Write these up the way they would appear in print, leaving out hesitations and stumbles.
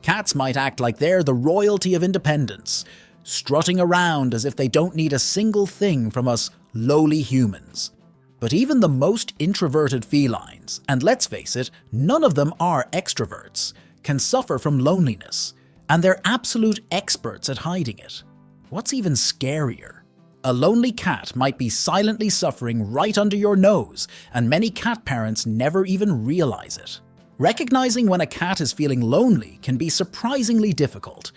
Cats might act like they're the royalty of independence, strutting around as if they don't need a single thing from us lowly humans. But even the most introverted felines, and let's face it, none of them are extroverts, can suffer from loneliness, and they're absolute experts at hiding it. What's even scarier? A lonely cat might be silently suffering right under your nose, and many cat parents never even realize it. Recognizing when a cat is feeling lonely can be surprisingly difficult.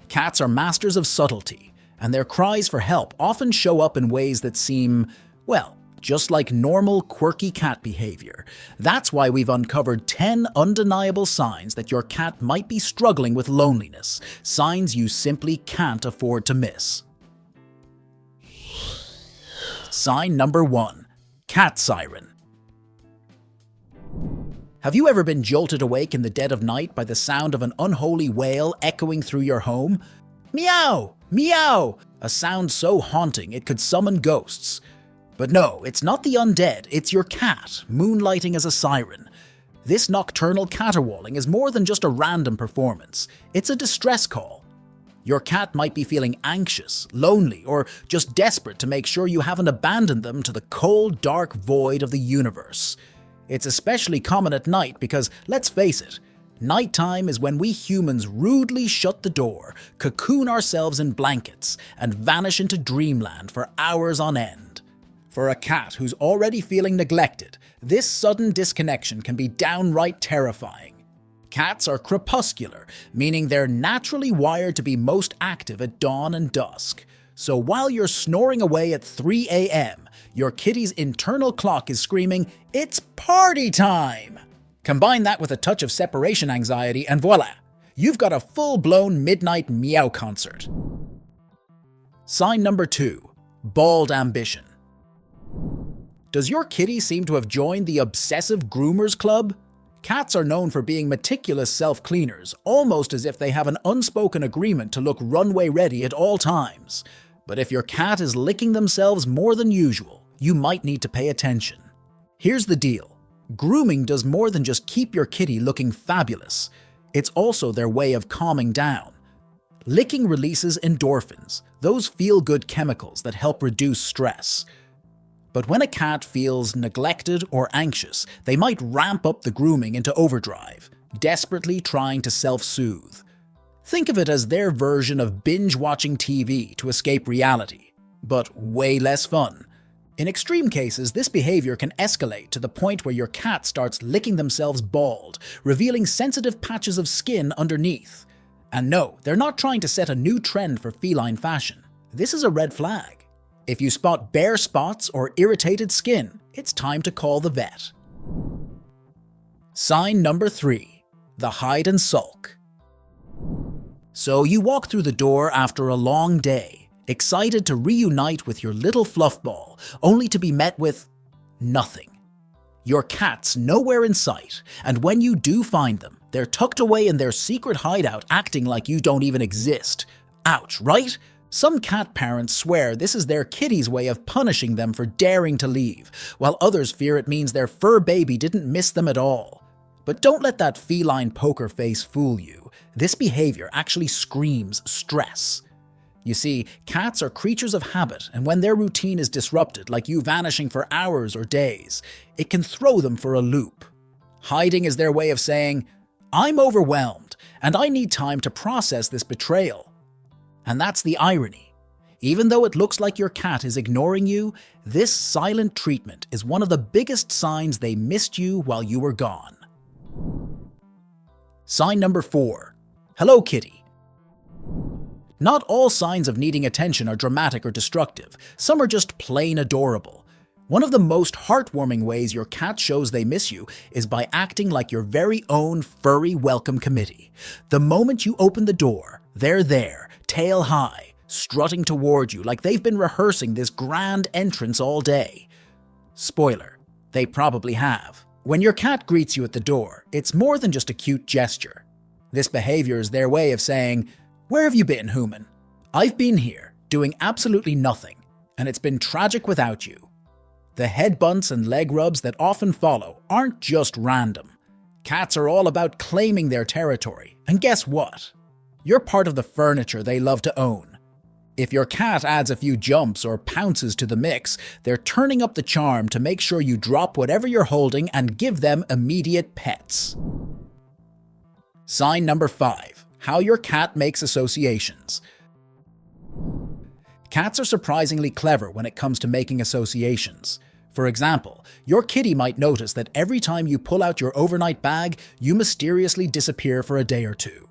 Cats are masters of subtlety, and their cries for help often show up in ways that seem, well, just like normal, quirky cat behavior. That's why we've uncovered 10 undeniable signs that your cat might be struggling with loneliness, signs you simply can't afford to miss. Sign number 1. Cat siren. Have you ever been jolted awake in the dead of night by the sound of an unholy wail echoing through your home? Meow! Meow! A sound so haunting it could summon ghosts. But no, it's not the undead, it's your cat, moonlighting as a siren. This nocturnal caterwauling is more than just a random performance, it's a distress call. Your cat might be feeling anxious, lonely, or just desperate to make sure you haven't abandoned them to the cold, dark void of the universe. It's especially common at night because, let's face it, nighttime is when we humans rudely shut the door, cocoon ourselves in blankets, and vanish into dreamland for hours on end. For a cat who's already feeling neglected, this sudden disconnection can be downright terrifying. Cats are crepuscular, meaning they're naturally wired to be most active at dawn and dusk. So while you're snoring away at 3 a.m., your kitty's internal clock is screaming, "It's party time!" Combine that with a touch of separation anxiety and voila, you've got a full-blown midnight meow concert. Sign number 2. Bald ambition. Does your kitty seem to have joined the obsessive groomers club? Cats are known for being meticulous self-cleaners, almost as if they have an unspoken agreement to look runway ready at all times. But if your cat is licking themselves more than usual, you might need to pay attention. Here's the deal. Grooming does more than just keep your kitty looking fabulous. It's also their way of calming down. Licking releases endorphins, those feel-good chemicals that help reduce stress. But when a cat feels neglected or anxious, they might ramp up the grooming into overdrive, desperately trying to self-soothe. Think of it as their version of binge-watching TV to escape reality, but way less fun. In extreme cases, this behavior can escalate to the point where your cat starts licking themselves bald, revealing sensitive patches of skin underneath. And no, they're not trying to set a new trend for feline fashion. This is a red flag. If you spot bare spots or irritated skin, it's time to call the vet. Sign number 3. The hide and sulk. So you walk through the door after a long day, excited to reunite with your little fluff ball, only to be met with nothing. Your cat's nowhere in sight, and when you do find them, they're tucked away in their secret hideout acting like you don't even exist. Ouch, right? Some cat parents swear this is their kitty's way of punishing them for daring to leave, while others fear it means their fur baby didn't miss them at all. But don't let that feline poker face fool you. This behavior actually screams stress. You see, cats are creatures of habit, and when their routine is disrupted, like you vanishing for hours or days, it can throw them for a loop. Hiding is their way of saying, "I'm overwhelmed, and I need time to process this betrayal." And that's the irony. Even though it looks like your cat is ignoring you, this silent treatment is one of the biggest signs they missed you while you were gone. Sign number 4. Hello, kitty. Not all signs of needing attention are dramatic or destructive. Some are just plain adorable. One of the most heartwarming ways your cat shows they miss you is by acting like your very own furry welcome committee. The moment you open the door, they're there, tail high, strutting toward you like they've been rehearsing this grand entrance all day. Spoiler, they probably have. When your cat greets you at the door, it's more than just a cute gesture. This behavior is their way of saying, "Where have you been, human? I've been here, doing absolutely nothing, and it's been tragic without you." The head bunts and leg rubs that often follow aren't just random. Cats are all about claiming their territory, and guess what? You're part of the furniture they love to own. If your cat adds a few jumps or pounces to the mix, they're turning up the charm to make sure you drop whatever you're holding and give them immediate pets. Sign number 5. How your cat makes associations. Cats are surprisingly clever when it comes to making associations. For example, your kitty might notice that every time you pull out your overnight bag, you mysteriously disappear for a day or two.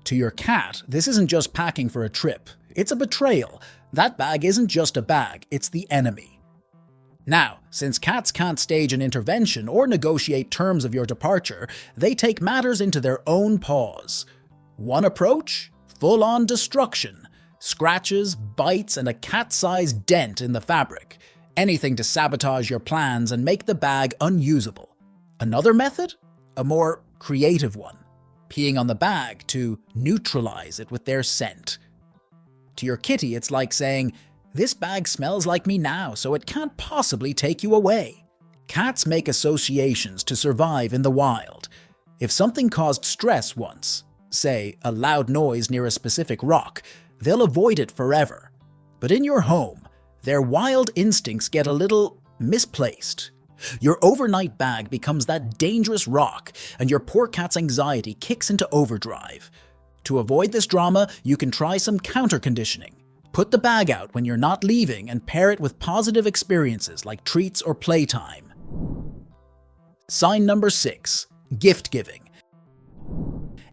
To your cat, this isn't just packing for a trip. It's a betrayal. That bag isn't just a bag, it's the enemy. Now, since cats can't stage an intervention or negotiate terms of your departure, they take matters into their own paws. One approach? Full-on destruction. Scratches, bites, and a cat-sized dent in the fabric. Anything to sabotage your plans and make the bag unusable. Another method? A more creative one. Peeing on the bag to neutralize it with their scent. To your kitty, it's like saying, "This bag smells like me now, so it can't possibly take you away." Cats make associations to survive in the wild. If something caused stress once, say a loud noise near a specific rock, they'll avoid it forever. But in your home, their wild instincts get a little misplaced. Your overnight bag becomes that dangerous rock, and your poor cat's anxiety kicks into overdrive. To avoid this drama, you can try some counter-conditioning. Put the bag out when you're not leaving and pair it with positive experiences like treats or playtime. Sign number 6. Gift giving.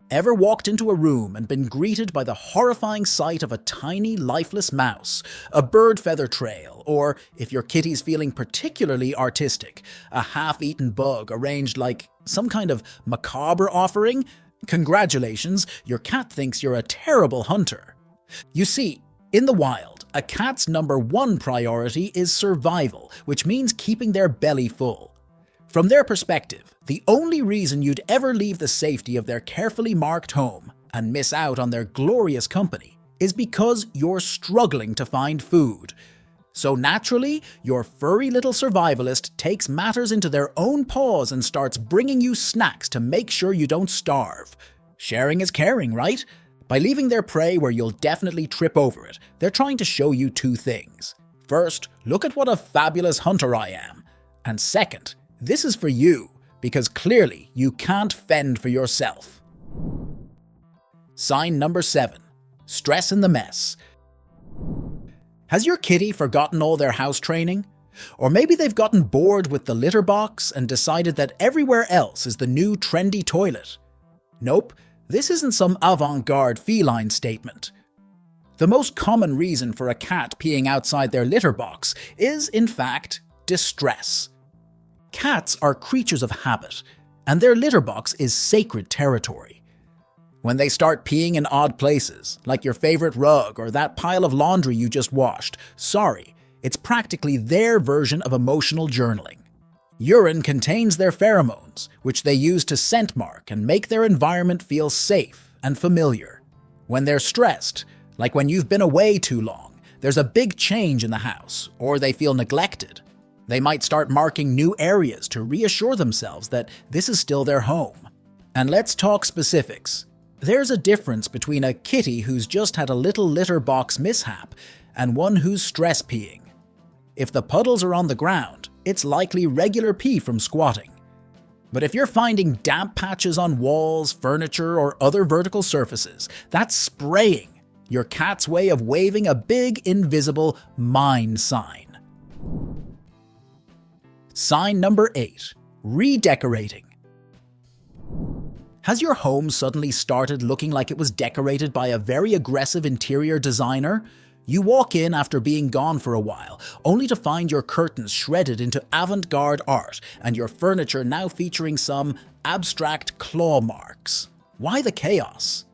Ever walked into a room and been greeted by the horrifying sight of a tiny, lifeless mouse, a bird feather trail, or, if your kitty's feeling particularly artistic, a half-eaten bug arranged like some kind of macabre offering? Congratulations, your cat thinks you're a terrible hunter. You see, in the wild, a cat's number 1 priority is survival, which means keeping their belly full. From their perspective, the only reason you'd ever leave the safety of their carefully marked home and miss out on their glorious company is because you're struggling to find food. So naturally, your furry little survivalist takes matters into their own paws and starts bringing you snacks to make sure you don't starve. Sharing is caring, right? By leaving their prey where you'll definitely trip over it, they're trying to show you 2 things. First, look at what a fabulous hunter I am. And second, this is for you, because clearly you can't fend for yourself. Sign number 7. Stress in the mess. Has your kitty forgotten all their house training? Or maybe they've gotten bored with the litter box and decided that everywhere else is the new trendy toilet. Nope, this isn't some avant-garde feline statement. The most common reason for a cat peeing outside their litter box is, in fact, distress. Cats are creatures of habit, and their litter box is sacred territory. When they start peeing in odd places, like your favorite rug or that pile of laundry you just washed, sorry, it's practically their version of emotional journaling. Urine contains their pheromones, which they use to scent mark and make their environment feel safe and familiar. When they're stressed, like when you've been away too long, there's a big change in the house, or they feel neglected. They might start marking new areas to reassure themselves that this is still their home. And let's talk specifics. There's a difference between a kitty who's just had a little litter box mishap and one who's stress peeing. If the puddles are on the ground, it's likely regular pee from squatting. But if you're finding damp patches on walls, furniture, or other vertical surfaces, that's spraying, your cat's way of waving a big, invisible mine sign. Sign number 8. Redecorating. Has your home suddenly started looking like it was decorated by a very aggressive interior designer? You walk in after being gone for a while, only to find your curtains shredded into avant-garde art and your furniture now featuring some abstract claw marks. Why the chaos?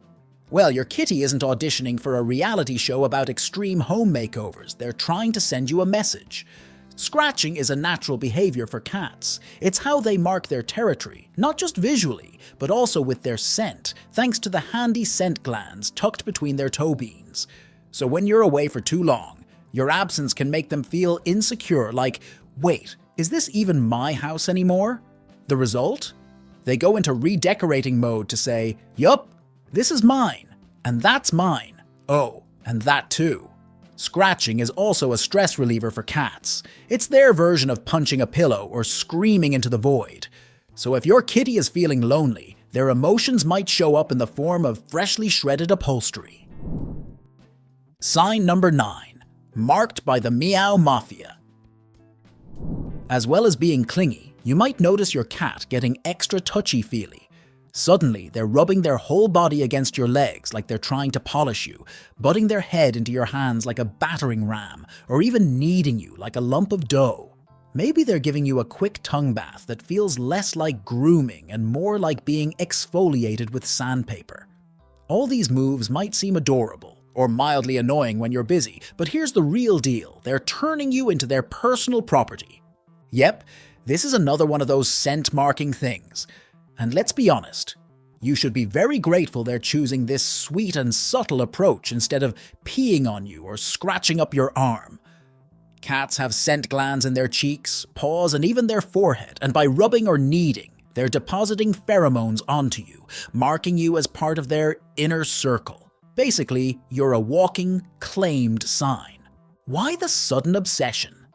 Well, your kitty isn't auditioning for a reality show about extreme home makeovers. They're trying to send you a message. Scratching is a natural behavior for cats. It's how they mark their territory, not just visually, but also with their scent, thanks to the handy scent glands tucked between their toe beans. So when you're away for too long, your absence can make them feel insecure, like, wait, is this even my house anymore? The result? They go into redecorating mode to say, "Yup, this is mine, and that's mine. Oh, and that too." Scratching is also a stress reliever for cats. It's their version of punching a pillow or screaming into the void. So if your kitty is feeling lonely, their emotions might show up in the form of freshly shredded upholstery. Sign number 9. Marked by the Meow Mafia. As well as being clingy, you might notice your cat getting extra touchy-feely. Suddenly, they're rubbing their whole body against your legs like they're trying to polish you, butting their head into your hands like a battering ram, or even kneading you like a lump of dough. Maybe they're giving you a quick tongue bath that feels less like grooming and more like being exfoliated with sandpaper. All these moves might seem adorable, or mildly annoying when you're busy, but here's the real deal: they're turning you into their personal property. Yep, this is another one of those scent-marking things. And let's be honest, you should be very grateful they're choosing this sweet and subtle approach instead of peeing on you or scratching up your arm. Cats have scent glands in their cheeks, paws, and even their forehead, and by rubbing or kneading, they're depositing pheromones onto you, marking you as part of their inner circle. Basically, you're a walking, claimed sign. Why the sudden obsession?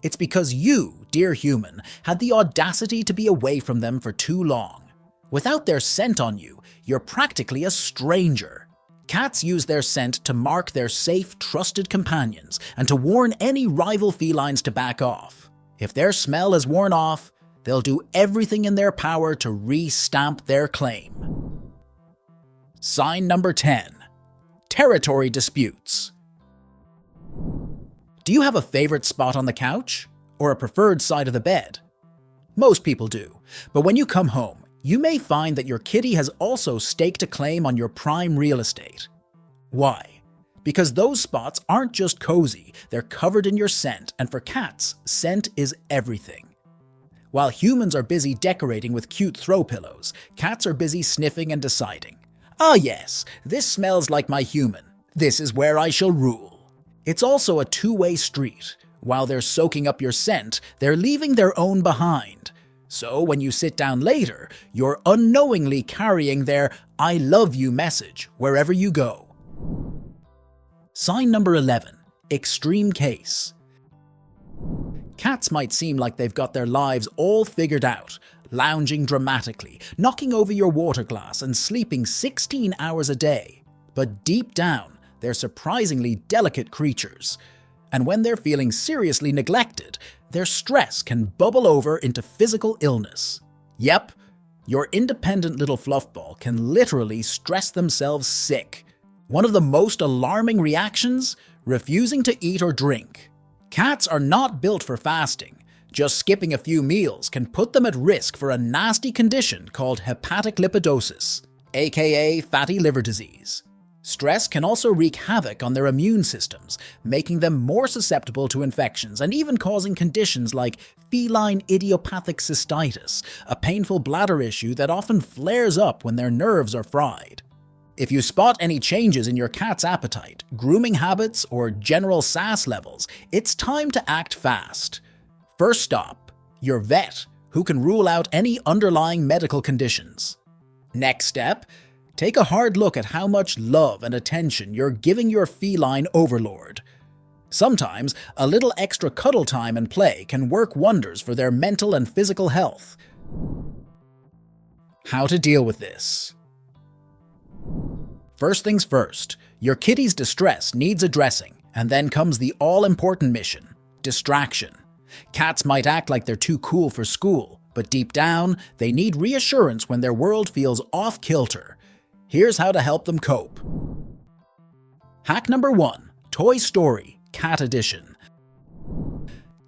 It's because you, dear human, had the audacity to be away from them for too long. Without their scent on you, you're practically a stranger. Cats use their scent to mark their safe, trusted companions and to warn any rival felines to back off. If their smell is worn off, they'll do everything in their power to re-stamp their claim. Sign number 10. Territory disputes. Do you have a favorite spot on the couch? Or a preferred side of the bed? Most people do, but when you come home, you may find that your kitty has also staked a claim on your prime real estate. Why? Because those spots aren't just cozy, they're covered in your scent, and for cats, scent is everything. While humans are busy decorating with cute throw pillows, cats are busy sniffing and deciding, "Ah yes, this smells like my human. This is where I shall rule." It's also a two-way street. While they're soaking up your scent, they're leaving their own behind. So when you sit down later, you're unknowingly carrying their "I love you" message wherever you go. Sign number 11. Extreme case. Cats might seem like they've got their lives all figured out, lounging dramatically, knocking over your water glass and sleeping 16 hours a day. But deep down, they're surprisingly delicate creatures. And when they're feeling seriously neglected, their stress can bubble over into physical illness. Yep, your independent little fluffball can literally stress themselves sick. One of the most alarming reactions? Refusing to eat or drink. Cats are not built for fasting. Just skipping a few meals can put them at risk for a nasty condition called hepatic lipidosis, aka fatty liver disease. Stress can also wreak havoc on their immune systems, making them more susceptible to infections and even causing conditions like feline idiopathic cystitis, a painful bladder issue that often flares up when their nerves are fried. If you spot any changes in your cat's appetite, grooming habits, or general sass levels, it's time to act fast. First stop, your vet, who can rule out any underlying medical conditions. Next step, take a hard look at how much love and attention you're giving your feline overlord. Sometimes, a little extra cuddle time and play can work wonders for their mental and physical health. How to deal with this? First things first, your kitty's distress needs addressing, and then comes the all-important mission: distraction. Cats might act like they're too cool for school, but deep down, they need reassurance when their world feels off-kilter. Here's how to help them cope. Hack number 1. Toy Story, Cat Edition.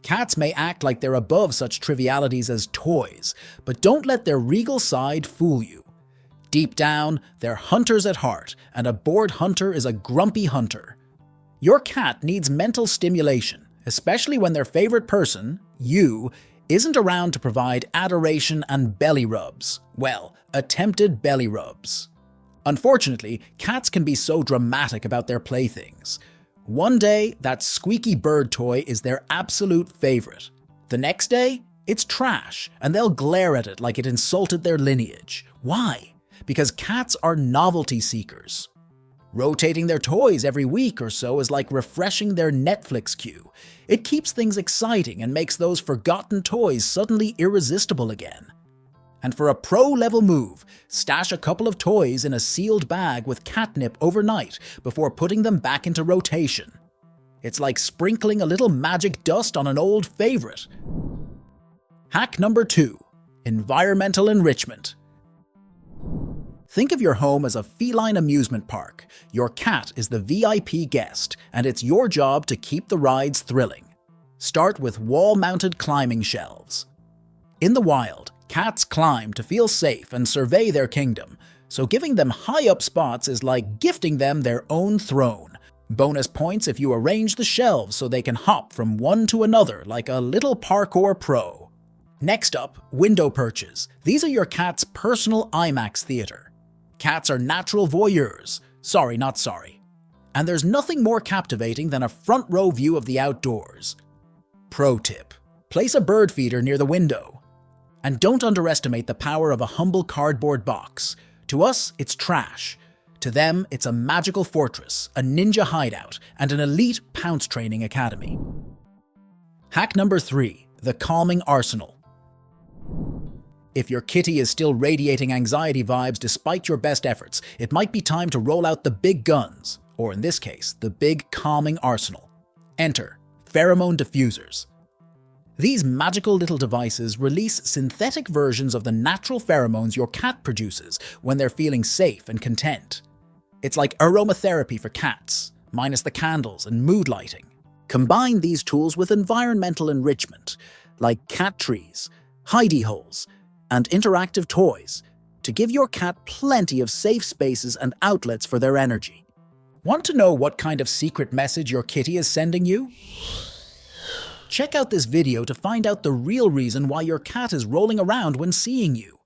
Cats may act like they're above such trivialities as toys, but don't let their regal side fool you. Deep down, they're hunters at heart, and a bored hunter is a grumpy hunter. Your cat needs mental stimulation, especially when their favorite person, you, isn't around to provide adoration and belly rubs. Well, attempted belly rubs. Unfortunately, cats can be so dramatic about their playthings. One day, that squeaky bird toy is their absolute favorite. The next day, It's trash, and they'll glare at it like it insulted their lineage. Why? Because cats are novelty seekers. Rotating their toys every week or so is like refreshing their Netflix queue. It keeps things exciting and makes those forgotten toys suddenly irresistible again. And for a pro-level move, stash a couple of toys in a sealed bag with catnip overnight before putting them back into rotation. It's like sprinkling a little magic dust on an old favorite. Hack number 2. Environmental enrichment. Think of your home as a feline amusement park. Your cat is the VIP guest, and it's your job to keep the rides thrilling. Start with wall-mounted climbing shelves. In the wild, cats climb to feel safe and survey their kingdom, so giving them high-up spots is like gifting them their own throne. Bonus points if you arrange the shelves so they can hop from one to another like a little parkour pro. Next up, window perches. These are your cat's personal IMAX theater. Cats are natural voyeurs. Sorry, not sorry. And there's nothing more captivating than a front row view of the outdoors. Pro tip: place a bird feeder near the window. And don't underestimate the power of a humble cardboard box. To us, it's trash. To them, it's a magical fortress, a ninja hideout, and an elite pounce training academy. Hack number 3. The calming arsenal. If your kitty is still radiating anxiety vibes despite your best efforts, it might be time to roll out the big guns, or in this case, the big calming arsenal. Enter pheromone diffusers. These magical little devices release synthetic versions of the natural pheromones your cat produces when they're feeling safe and content. It's like aromatherapy for cats, minus the candles and mood lighting. Combine these tools with environmental enrichment, like cat trees, hidey holes, and interactive toys, to give your cat plenty of safe spaces and outlets for their energy. Want to know what kind of secret message your kitty is sending you? Check out this video to find out the real reason why your cat is rolling around when seeing you.